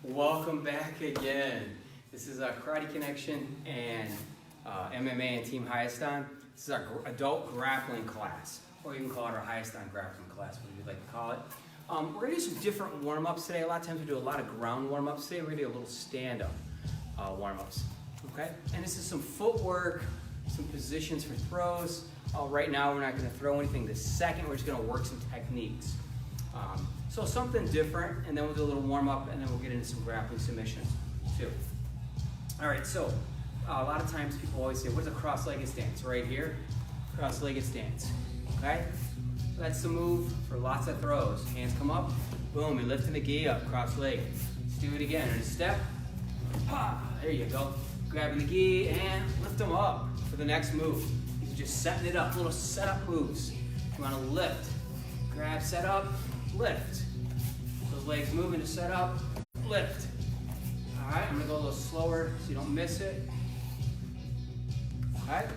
Welcome back again. This is Karate Connection and MMA and Team Highest On. This is our adult grappling class, or you can call it our Highest On grappling class, whatever you'd like to call it. We're going to do some different warm-ups today. A lot of times we do a lot of ground warm-ups today. We're going to do a little stand-up warm-ups. Okay? And this is some footwork, some positions for throws. Right now we're not going to throw anything. The second, we're just going to work some techniques. So something different, and then we'll do a little warm-up, and then we'll get into some grappling submissions too. All right, so a lot of times people always say, what's a cross-legged stance? Right here, cross-legged stance, okay? That's the move for lots of throws. Hands come up, boom, you're lifting the gi up, cross-legged. Let's do it again, in a step, ha, there you go. Grabbing the gi and lift them up for the next move. These are just setting it up, little setup moves. You wanna lift, grab, set up, lift. Those legs moving to set up, lift. All right, I'm gonna go a little slower so you don't miss it. All right.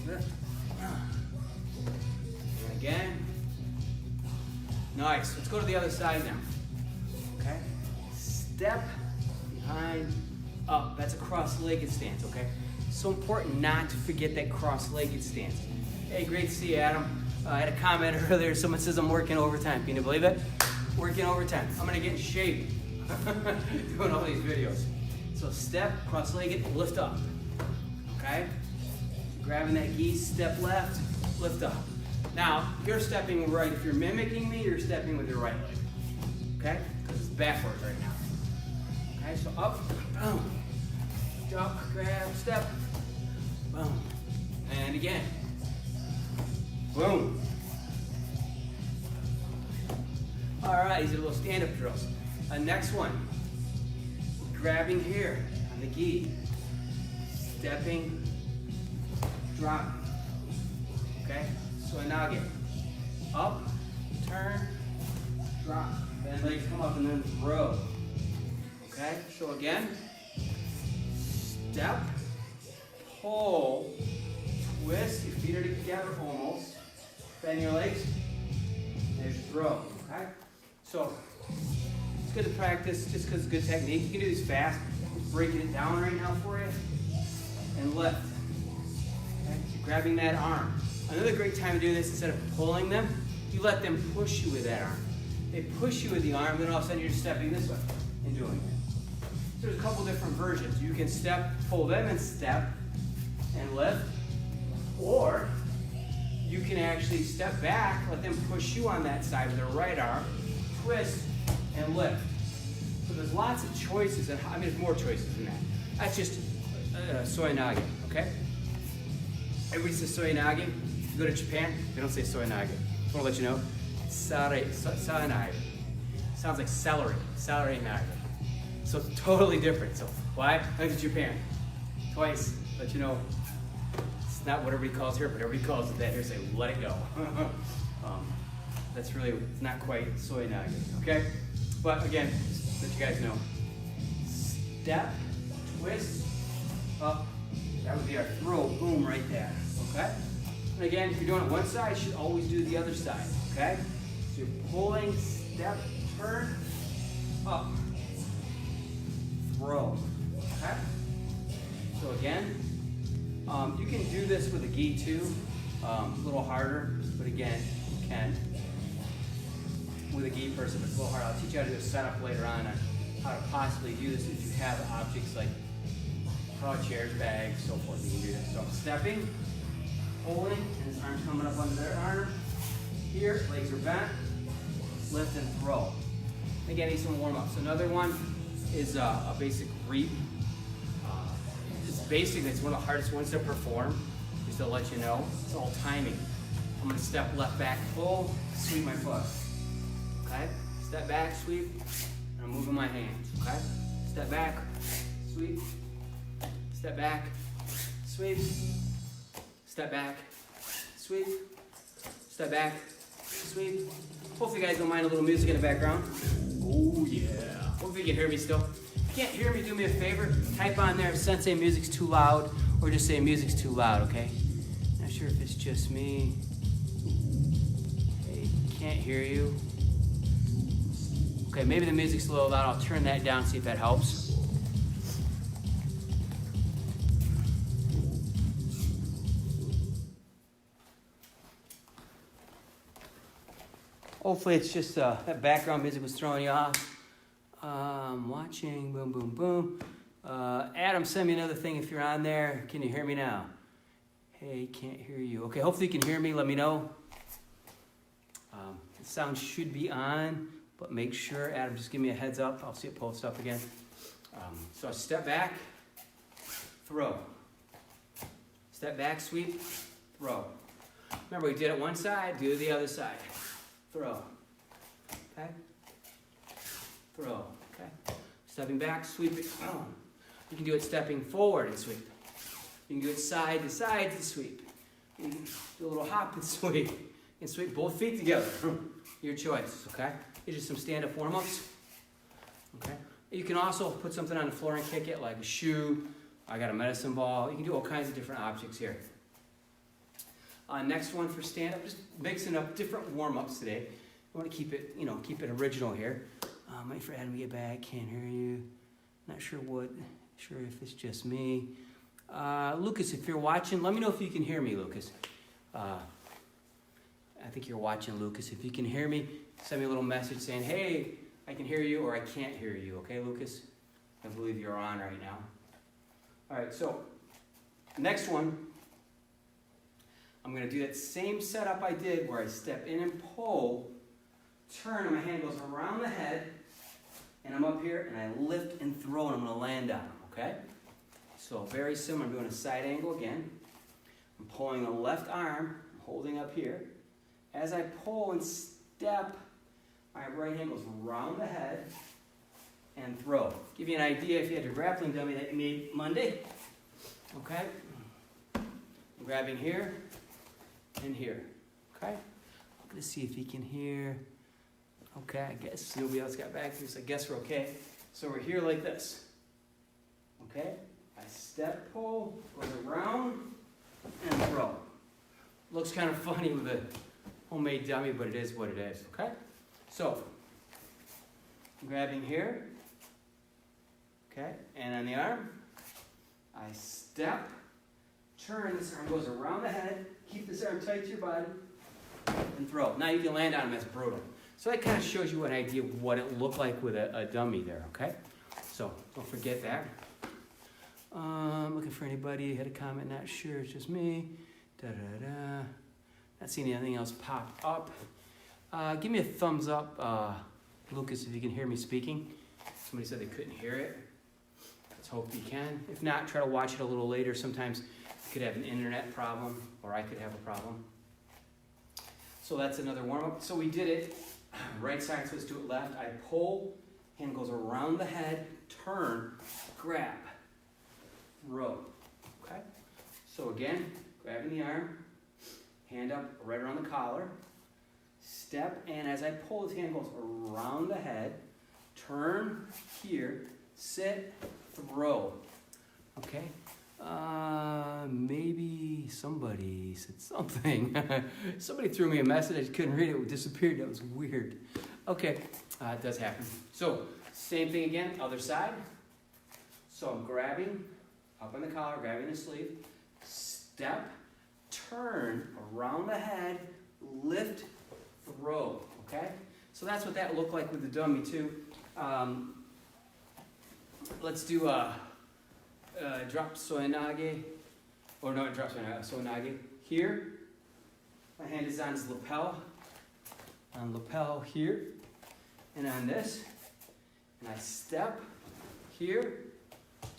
Lift. And again. Nice, let's go to the other side now. Okay, step, behind, up. That's a cross-legged stance, okay? So important not to forget that cross-legged stance. Hey, great to see you, Adam. I had a comment earlier, someone says I'm working overtime. Can you believe it? Working overtime. I'm gonna get in shape doing all these videos. So step, cross-legged, lift up, okay? Grabbing that gi, step left, lift up. Now, you're stepping right. If you're mimicking me, you're stepping with your right leg, okay? Because it's backwards right now. Okay, so up, boom. Jump, grab, step, boom. And again. Boom. All right, these are little stand-up drills. Next one, grabbing here on the gi, stepping, dropping. Okay, so now again, up, turn, drop. Then legs come up and then throw. Okay, so again, step, pull, twist, your feet are together almost. Bend your legs, there's your throw, okay? So, it's good to practice just because it's good technique. You can do these fast. I'm breaking it down right now for you. And lift. Okay? So grabbing that arm. Another great time to do this, instead of pulling them, you let them push you with that arm. They push you with the arm, then all of a sudden you're stepping this way and doing it. So there's a couple different versions. You can step, pull them and step, and lift. Or you can actually step back, let them push you on that side with their right arm, twist, and lift. So there's lots of choices, and I mean, there's more choices than that. That's just soy nage, okay? Everybody says soy nage. You go to Japan, they don't say soy nage. I just want to let you know, sarai nage. Sounds like celery nage. So it's totally different. So why? I went to Japan twice, let you know. Not what everybody calls here, but everybody calls it that here, say, let it go. That's really, it's not quite soy nage, okay? But again, just let you guys know. Step, twist, up. That would be our throw, boom, right there, okay? And again, if you're doing it one side, you should always do the other side, okay? So you're pulling, step, turn, up, throw, okay? So again, you can do this with a gi too, a little harder, but again, you can. With a gi person, it's a little hard. I'll teach you how to do a setup later on how to possibly do this if you have objects like chairs, bags, so forth. You can do this. So stepping, pulling, and his arm's coming up under their arm. Here, legs are bent, lift and throw. Again, these some warm-ups. Another one is a basic reap. Basically, it's one of the hardest ones to perform, just to let you know. It's all timing. I'm gonna step left back, pull, sweep my foot. Okay? Step back, sweep, and I'm moving my hands. Okay? Step back, sweep, step back, sweep, step back, sweep, step back, sweep. Hopefully you guys don't mind a little music in the background. Oh yeah. Hopefully you can hear me still. Can't hear me, do me a favor, type on there if Sensei music's too loud, or just say music's too loud, okay? Not sure if it's just me. Hey, can't hear you. Okay, maybe the music's a little loud. I'll turn that down, see if that helps. Hopefully it's just that background music was throwing you off. Watching, boom, boom, boom. Adam, send me another thing if you're on there. Can you hear me now? Hey, can't hear you. Okay, hopefully you can hear me. Let me know. The sound should be on, but make sure, Adam, just give me a heads up. I'll see it post up again. So step back, throw. Step back, sweep, throw. Remember, we did it one side, do the other side. Throw. Okay? Throw. Okay? Stepping back, sweep it. You can do it stepping forward and sweep. You can do it side to side to sweep. You can do a little hop and sweep. And sweep both feet together. Your choice, okay? These are some stand-up warm-ups. Okay? You can also put something on the floor and kick it, like a shoe. I got a medicine ball. You can do all kinds of different objects here. Next one for stand-up, just mixing up different warm-ups today. I want to keep it, keep it original here. Wait for Adam to get back. Can't hear you. Not sure if it's just me. Lucas, if you're watching, let me know if you can hear me, Lucas. I think you're watching, Lucas. If you can hear me, send me a little message saying, hey, I can hear you, or I can't hear you. Okay, Lucas? I believe you're on right now. All right, so next one, I'm going to do that same setup I did where I step in and pull, turn, and my hand goes around the head, and I'm up here, and I lift and throw, and I'm going to land on them, okay? So very similar. I'm doing a side angle again. I'm pulling the left arm, I'm holding up here. As I pull and step, my right hand goes around the head and throw. Give you an idea if you had your grappling dummy that you made Monday. Okay? I'm grabbing here and here. Okay? I'm going to see if he can hear. Okay, I guess nobody else got back here, so I guess we're okay. So we're here like this. Okay? I step, pull, goes around, and throw. Looks kind of funny with a homemade dummy, but it is what it is, okay? So, I'm grabbing here, okay, and on the arm, I step, turn, this arm goes around the head, keep this arm tight to your body, and throw. Now you can land on him as brutal. So that kind of shows you an idea of what it looked like with a dummy there, okay? So, don't forget that. Looking for anybody, had a comment, not sure, it's just me. Da-da-da. Not seeing anything else pop up. Give me a thumbs up, Lucas, if you can hear me speaking. Somebody said they couldn't hear it. Let's hope you can. If not, try to watch it a little later. Sometimes you could have an internet problem, or I could have a problem. So that's another warm-up. So we did it. Right side, so let's do it left. I pull, hand goes around the head, turn, grab, throw. Okay? So again, grabbing the arm, hand up right around the collar, step, and as I pull, his hand goes around the head, turn here, sit, throw. Okay? Maybe somebody said something. Somebody threw me a message, I just couldn't read it, it disappeared, that was weird. Okay, it does happen. So, same thing again, other side. So I'm grabbing, up on the collar, grabbing the sleeve, step, turn around the head, lift, throw, okay? So that's what that looked like with the dummy too. Let's do drop soinage, or no, drop soinage. Here, my hand is on his lapel, here, and on this, and I step, here,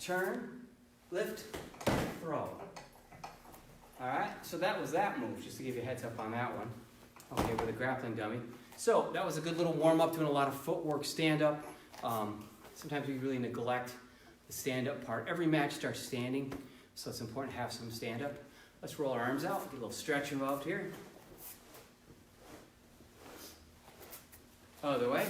turn, lift, throw. Alright, so that was that move, just to give you a heads up on that one. Okay, with a grappling dummy. So, that was a good little warm-up, doing a lot of footwork, stand-up. Sometimes we really neglect the stand-up part. Every match starts standing, so it's important to have some stand-up. Let's roll our arms out, get a little stretch involved here. Other way.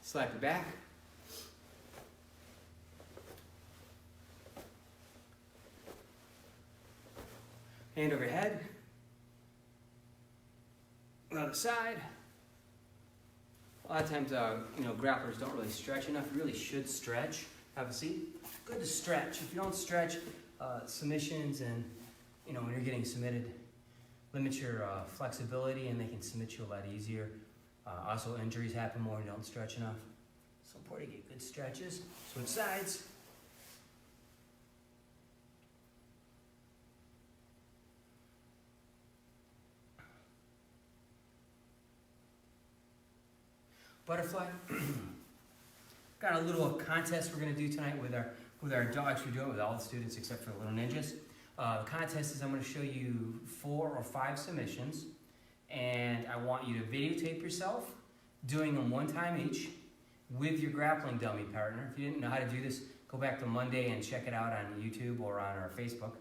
Slap it back. Hand over head. Other side. A lot of times, grapplers don't really stretch enough. You really should stretch. Have a seat. Good to stretch. If you don't stretch, submissions and, when you're getting submitted, limit your flexibility and they can submit you a lot easier. Also, injuries happen more when you don't stretch enough. So important to get good stretches. Switch sides. Butterfly. Got a little contest we're going to do tonight with our dogs. We're doing it with all the students except for the little ninjas. The contest is I'm going to show you 4 or 5 submissions, and I want you to videotape yourself doing them 1 time each with your grappling dummy partner. If you didn't know how to do this, go back to Monday and check it out on YouTube or on our Facebook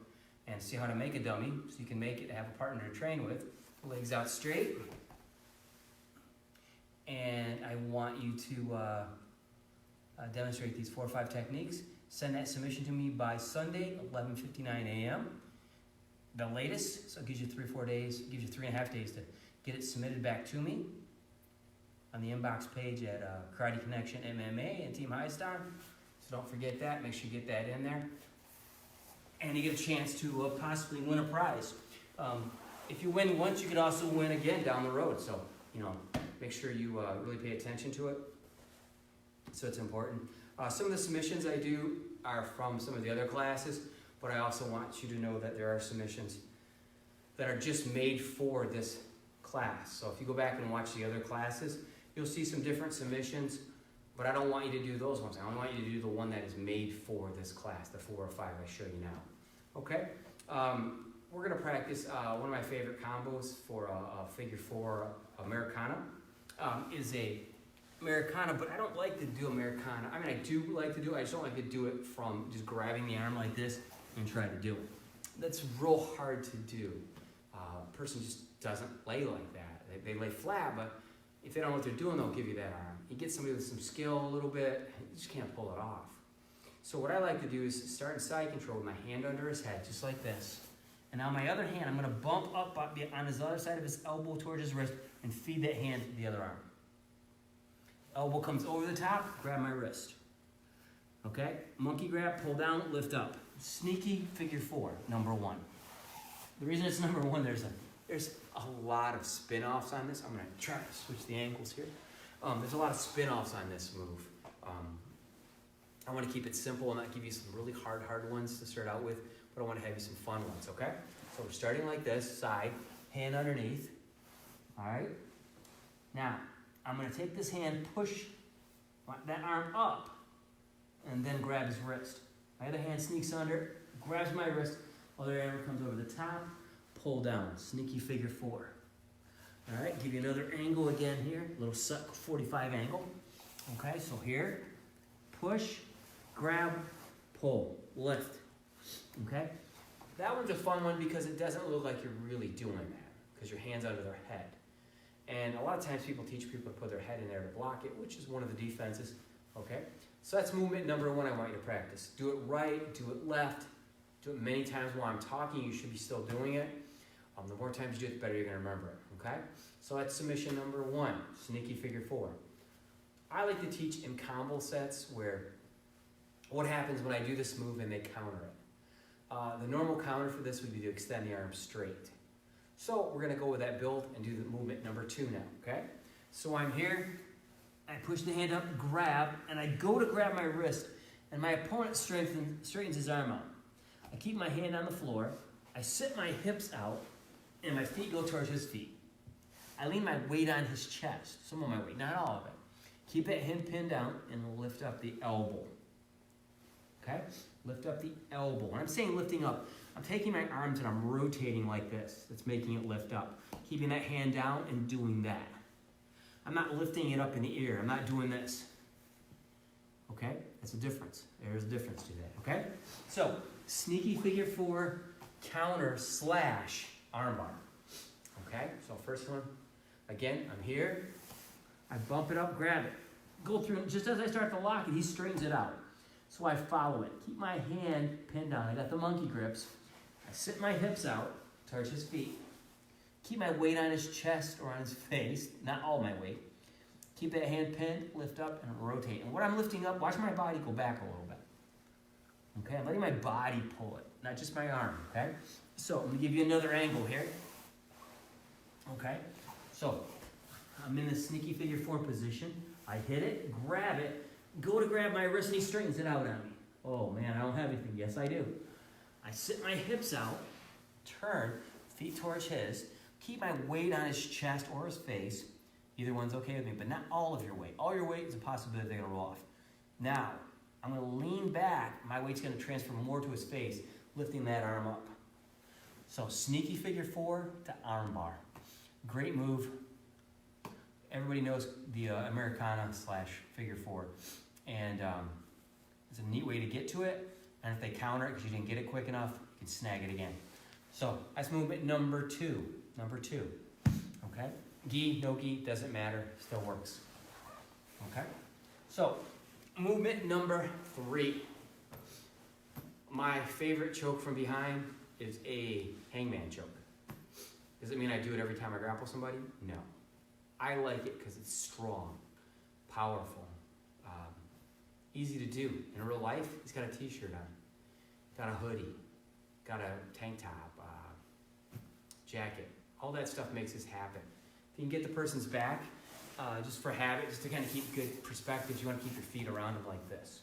and see how to make a dummy so you can make it, have a partner to train with. Legs out straight. And I want you to demonstrate these 4 or 5 techniques. Send that submission to me by Sunday, 11:59 a.m. The latest, so it gives you 3 or 4 days, gives you 3.5 days to get it submitted back to me on the inbox page at Karate Connection MMA and Team High Star. So don't forget that, make sure you get that in there. And you get a chance to possibly win a prize. If you win once, you could also win again down the road. So, make sure you really pay attention to it. So it's important. Some of the submissions I do are from some of the other classes, but I also want you to know that there are submissions that are just made for this class. So if you go back and watch the other classes, you'll see some different submissions, but I don't want you to do those ones. I only want you to do the one that is made for this class, the 4 or 5 I show you now. Okay? We're going to practice one of my favorite combos for a figure 4 Americana. Is a Americana, but I don't like to do Americana. I mean, I do like to do it. I just don't like to do it from just grabbing the arm like this and try to do it. That's real hard to do. A person just doesn't lay like that. They lay flat, but if they don't know what they're doing, they'll give you that arm. You get somebody with some skill a little bit, you just can't pull it off. So what I like to do is start in side control with my hand under his head, just like this. And now my other hand, I'm going to bump up on his other side of his elbow towards his wrist and feed that hand to the other arm. Elbow comes over the top, grab my wrist. Okay? Monkey grab, pull down, lift up. Sneaky figure 4, number 1. The reason it's number 1, there's a lot of spin-offs on this. I'm going to try to switch the angles here. There's a lot of spin-offs on this move. I want to keep it simple and not give you some really hard ones to start out with, but I want to have you some fun ones, okay? So we're starting like this, side, hand underneath. All right? Now, I'm going to take this hand, push that arm up, and then grab his wrist. My other hand sneaks under, grabs my wrist, other arm comes over the top, pull down, sneaky figure 4. All right, give you another angle again here, little 45 angle. Okay, so here, push, grab, pull, lift. Okay, that one's a fun one because it doesn't look like you're really doing that because your hand's under their head. And a lot of times people teach people to put their head in there to block it, which is one of the defenses. Okay, so that's movement number 1 I want you to practice. Do it right, do it left, do it many times while I'm talking. You should be still doing it. The more times you do it, the better you're going to remember it. Okay, so that's submission number 1, sneaky figure 4. I like to teach in combo sets where what happens when I do this move and they counter it. The normal counter for this would be to extend the arm straight. So we're going to go with that build and do the movement number 2 now, okay? So I'm here, I push the hand up, grab, and I go to grab my wrist, and my opponent straightens his arm out. I keep my hand on the floor, I sit my hips out, and my feet go towards his feet. I lean my weight on his chest, some of my weight, not all of it. Keep that hand pinned down and lift up the elbow. Okay? Lift up the elbow. When I'm saying lifting up, I'm taking my arms and I'm rotating like this. That's making it lift up. Keeping that hand down and doing that. I'm not lifting it up in the air. I'm not doing this. Okay? That's a difference. There's a difference to that. Okay? So, sneaky figure 4, counter / armbar. Okay? So first one, again, I'm here. I bump it up, grab it. Go through, just as I start to lock it, he straightens it out. So I follow it. Keep my hand pinned down. I got the monkey grips. I sit my hips out towards his feet. Keep my weight on his chest or on his face, not all my weight. Keep that hand pinned, lift up, and rotate. And what I'm lifting up, watch my body go back a little bit. Okay, I'm letting my body pull it, not just my arm, okay? So I'm gonna give you another angle here. Okay, so I'm in the sneaky figure 4 position. I hit it, grab it, go to grab my wrist and he straightens it out on me. Oh man, I don't have anything. Yes, I do. I sit my hips out, turn, feet towards his, keep my weight on his chest or his face. Either one's okay with me, but not all of your weight. All your weight is a possibility they're gonna roll off. Now, I'm gonna lean back. My weight's gonna transfer more to his face, lifting that arm up. So sneaky figure 4 to arm bar. Great move. Everybody knows the Americana / figure 4. And it's a neat way to get to it. And if they counter it because you didn't get it quick enough, you can snag it again. So that's movement number 2. Okay? Gi, no gi, doesn't matter, still works. Okay? So, movement number 3. My favorite choke from behind is a hangman choke. Does it mean I do it every time I grapple somebody? No. I like it because it's strong, powerful, easy to do. In real life, he's got a t-shirt on, got a hoodie, got a tank top, jacket. All that stuff makes this happen. If you can get the person's back, just for habit, just to kind of keep good perspective, you want to keep your feet around them like this.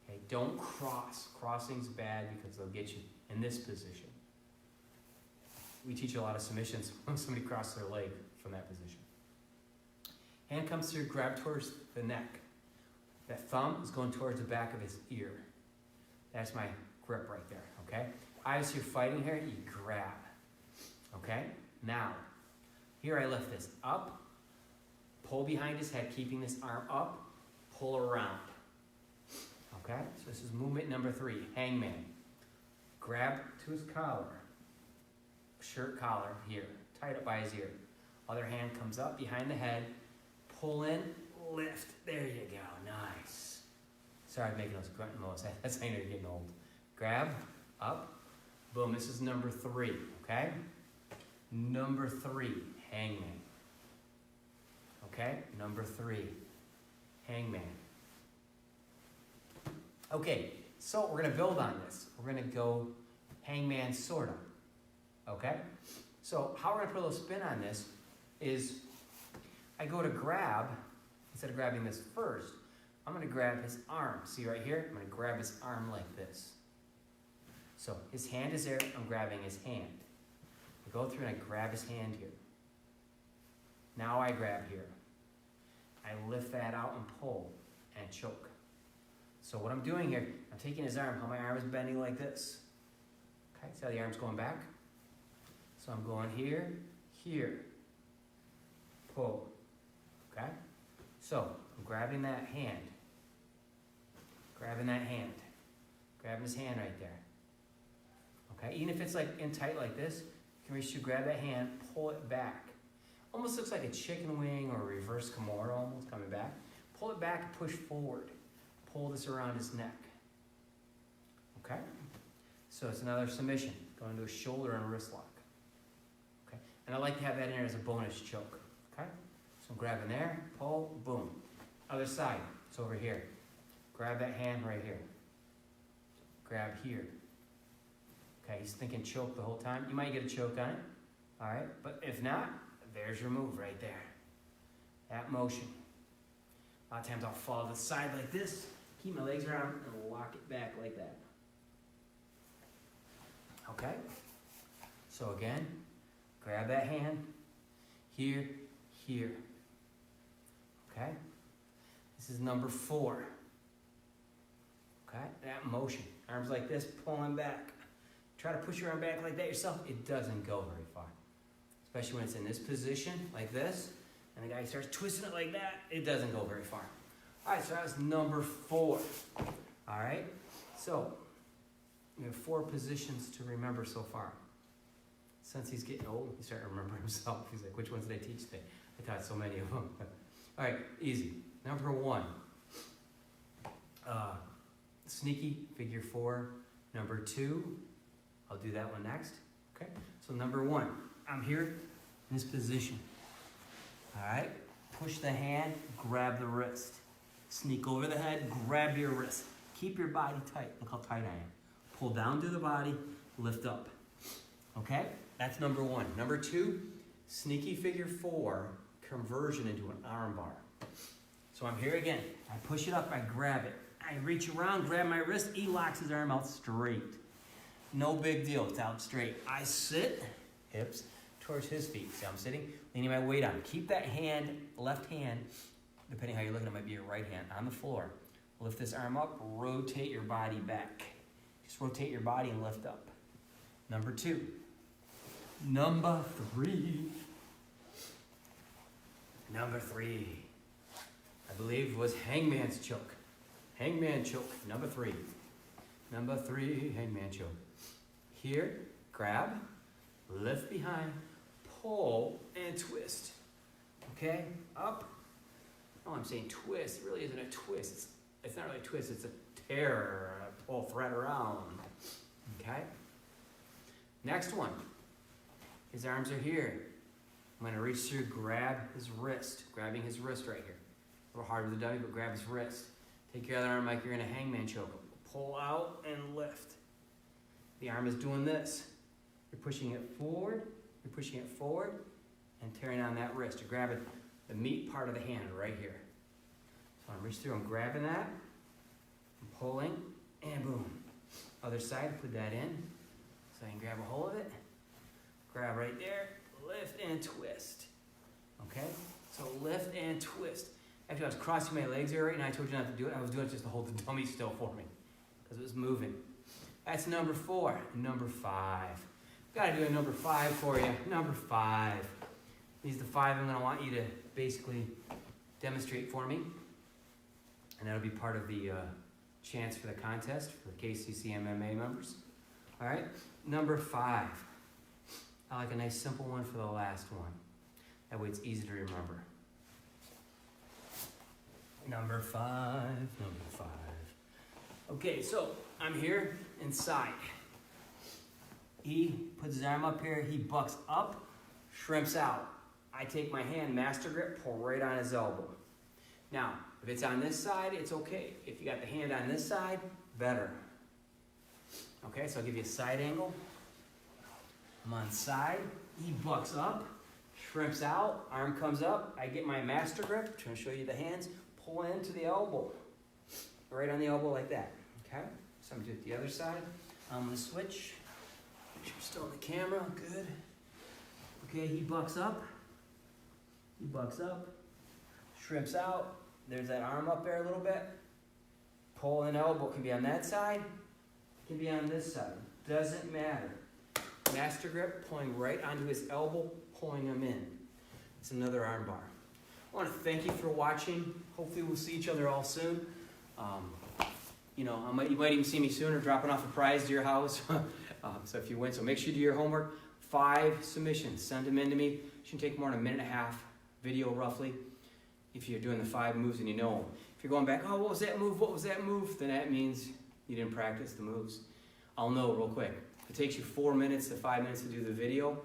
Okay, don't cross. Crossing's bad because they'll get you in this position. We teach a lot of submissions when somebody crosses their leg from that position. Hand comes through, grab towards the neck. That thumb is going towards the back of his ear. That's my grip right there, okay? As you're fighting here, you grab, okay? Now, here I lift this up, pull behind his head, keeping this arm up, pull around, okay? So this is movement number 3, hangman. Grab to his collar, shirt collar here, tied up by his ear. Other hand comes up behind the head, pull in, lift. There you go, nice. Sorry, I'm making those grunting noise. That's how you know you're getting old. Grab, up, boom. This is number 3, okay? Number 3, hangman. Okay, number 3, hangman. Okay, so we're gonna build on this. We're gonna go hangman sorta, okay? So how we're gonna put a little spin on this is I go to grab, instead of grabbing this first, I'm gonna grab his arm. See right here? I'm gonna grab his arm like this. So his hand is there, I'm grabbing his hand. I go through and I grab his hand here. Now I grab here. I lift that out and pull and choke. So what I'm doing here, I'm taking his arm, how my arm is bending like this. Okay, see how the arm's going back? So I'm going here, here, pull, okay? So I'm grabbing that hand, grabbing his hand right there. Okay, even if it's like in tight like this, you can reach to grab that hand, pull it back. Almost looks like a chicken wing or a reverse Kimura almost coming back. Pull it back and push forward. Pull this around his neck. Okay? So it's another submission. Going to a shoulder and a wrist lock. Okay? And I like to have that in there as a bonus choke. Okay? So I'm grabbing there, pull, boom. Other side, it's over here. Grab that hand right here. Grab here. Okay, he's thinking choke the whole time. You might get a choke on it. All right, but if not, there's your move right there. That motion. A lot of times I'll fall to the side like this, keep my legs around, and lock it back like that. Okay? So again, grab that hand, here, here. Okay? This is number 4. Okay? That motion. Arms like this, pulling back. Try to push your arm back like that yourself. It doesn't go very far. Especially when it's in this position, like this, and the guy starts twisting it like that, it doesn't go very far. All right, so that was number 4. All right? So, we have 4 positions to remember so far. Since he's getting old, he's starting to remember himself. He's like, which ones did I teach today? I taught so many of them. All right, easy. Number 1. Sneaky, figure 4. Number 2, I'll do that one next. Okay? So number 1, I'm here, in this position. All right, push the hand, grab the wrist. Sneak over the head, grab your wrist. Keep your body tight. Look how tight I am. Pull down through the body, lift up. Okay, that's number one. Number two, sneaky figure four, conversion into an arm bar. So I'm here again. I push it up, I grab it. I reach around, grab my wrist, he locks his arm out straight. No big deal, it's out straight. I sit, hips towards his feet. See how I'm sitting? Leaning my weight on. Keep that hand, left hand, depending how you're looking, it might be your right hand, on the floor. Lift this arm up, rotate your body back. Just rotate your body and lift up. Number two. Number three. Number three, I believe, was hangman's choke. Hangman choke, number three. Number three, hangman choke. Here, grab, lift behind, pull, and twist. Okay, up. Oh, I'm saying twist. It really isn't a twist. It's not really a twist, it's a tear, a pull thread around. Okay? Next one. His arms are here. I'm going to reach through, grab his wrist. Grabbing his wrist right here. A little hard with the dummy, but grab his wrist. Take your other arm like you're in a hangman choke. Pull out and lift. The arm is doing this. You're pushing it forward, and tearing on that wrist. You're grabbing the meat part of the hand right here. So I'm reaching through, I'm grabbing that, I'm pulling, and boom. Other side, put that in, so I can grab a hold of it. Grab right there, lift and twist. Okay? So lift and twist. Actually, I was crossing my legs there, right, and I told you not to do it. I was doing it just to hold the dummy still for me, because it was moving. That's number four. Number five. Got to do a number five for you. Number five. These are the five I'm going to want you to basically demonstrate for me. And that'll be part of the chance for the contest for the KCC MMA members. All right? Number five. I like a nice simple one for the last one. That way it's easy to remember. Number five. Okay, so I'm here inside. He puts his arm up here, he bucks up, shrimps out. I take my hand, master grip, pull right on his elbow. Now, if it's on this side, it's okay. If you got the hand on this side, better. Okay, so I'll give you a side angle. I'm on side, he bucks up, shrimps out, arm comes up, I get my master grip, trying to show you the hands, pull into the elbow. Right on the elbow like that, okay? So I'm going to do it the other side. I'm going to switch. Make sure we're still on the camera, good. Okay, he bucks up, shrimps out, there's that arm up there a little bit. Pull and elbow, can be on that side, can be on this side, doesn't matter. Master grip, pulling right onto his elbow, pulling him in. It's another arm bar. I want to thank you for watching. Hopefully we'll see each other all soon. You might even see me sooner dropping off a prize to your house. So if you win, so make sure you do your homework. 5 submissions, send them in to me. It shouldn't take more than a minute and a half video roughly. If you're doing the 5 moves and you know them. If you're going back, oh, what was that move? Then that means you didn't practice the moves. I'll know real quick. If it takes you 4 minutes to 5 minutes to do the video,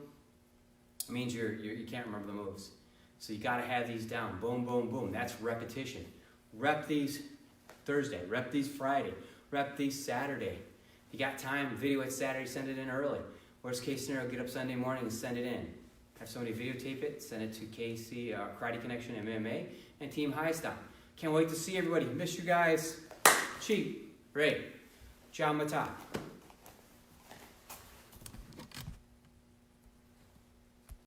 it means you can't remember the moves. So you got to have these down. Boom, boom, boom. That's repetition. Rep these Thursday. Rep these Friday. Rep these Saturday. If you got time, video it Saturday, send it in early. Worst case scenario, get up Sunday morning and send it in. Have somebody videotape it, send it to KC, Karate Connection MMA, and Team Highstock. Can't wait to see everybody. Miss you guys. Cheap. Ray. John Mata.